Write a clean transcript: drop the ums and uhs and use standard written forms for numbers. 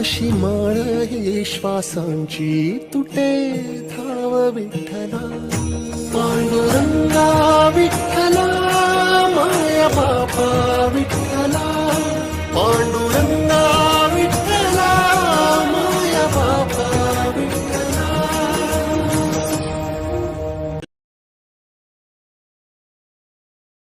कशी माळ ही श्वासांची तुटे धाव विठ्ठला पांडुरंगा विठ्ठला माया बापा